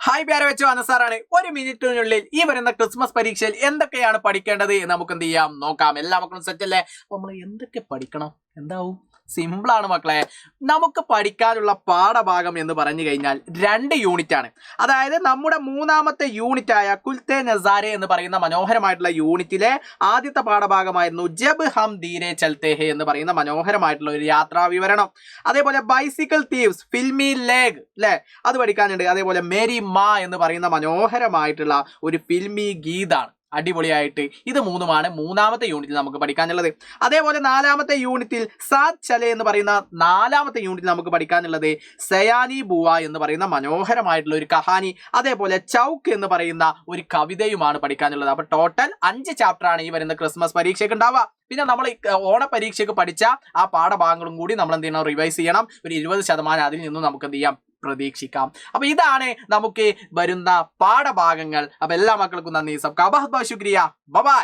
Hi പ്യാരെ വെച്ചു അനസാറാണ്. ഒരു മിനിറ്റിനുള്ളിൽ ഈ വരുന്ന ക്രിസ്മസ് പരീക്ഷയിൽ എന്തൊക്കെയാണ് പഠിക്കേണ്ടത് നമുക്ക് എന്ത് ചെയ്യാം നോക്കാം. എല്ലാ മക്കളും സെറ്റ് അല്ലേ? അപ്പൊ നമ്മൾ എന്തൊക്കെ പഠിക്കണം? എന്താവും? സിമ്പിളാണ് മക്കളെ. നമുക്ക് പഠിക്കാനുള്ള പാഠഭാഗം എന്ന് പറഞ്ഞു കഴിഞ്ഞാൽ 2 യൂണിറ്റ് ആണ്. അതായത് നമ്മുടെ 3ാമത്തെ യൂണിറ്റ് ആയ കുൽത്തെ നസാരെ എന്ന് പറയുന്ന മനോഹരമായിട്ടുള്ള യൂണിറ്റിലെ ആദ്യത്തെ പാഠഭാഗമായിരുന്നു ജബ് ഹം ധീരെ ചൽത്തെ ഹെ എന്ന് പറയുന്ന മനോഹരമായിട്ടുള്ള ഒരു യാത്രാ വിവരണം. അതേപോലെ ബൈസിക്കിൾ തീവ്സ് ഫിൽമി ലേഗ് അല്ലെ, അത് പഠിക്കാനുണ്ട്. അതേപോലെ മേരി മാ എന്ന് പറയുന്ന മനോഹരമായിട്ടുള്ള ഒരു ഫിൽമി ഗീതാണ്. അടിപൊളിയായിട്ട് ഇത് 3ഉമാണ് 3ാമത്തെ യൂണിറ്റിൽ നമുക്ക് പഠിക്കാനുള്ളത്. അതേപോലെ 4ാമത്തെ യൂണിറ്റിൽ സാത് ചലെ എന്ന് പറയുന്ന 4ാമത്തെ യൂണിറ്റിൽ നമുക്ക് പഠിക്കാനുള്ളത് സയാനി ബുവ എന്ന് പറയുന്ന മനോഹരമായിട്ടുള്ള ഒരു കഹാനി, അതേപോലെ ചൗക്ക് എന്ന് പറയുന്ന ഒരു കവിതയുമാണ് പഠിക്കാനുള്ളത്. അപ്പൊ ടോട്ടൽ 5 ചാപ്റ്റർ ആണ് ഈ വരുന്ന ക്രിസ്മസ് പരീക്ഷയ്ക്ക് ഉണ്ടാവുക. പിന്നെ നമ്മൾ ഓണ പരീക്ഷയ്ക്ക് പഠിച്ച ആ പാഠഭാഗങ്ങളും കൂടി നമ്മൾ എന്ത് ചെയ്യണം? റിവൈസ് ചെയ്യണം. ഒരു 20% അതിൽ നിന്നും നമുക്ക് എന്ത് ചെയ്യാം? പ്രതീക്ഷിക്കാം. അപ്പൊ ഇതാണ് നമുക്ക് വരുന്ന പാഠഭാഗങ്ങൾ. അപ്പൊ എല്ലാ മക്കൾക്കും നന്ദി. സബ്കാ ബഹുത് ബഹുത് ശുക്രിയ. ബൈ.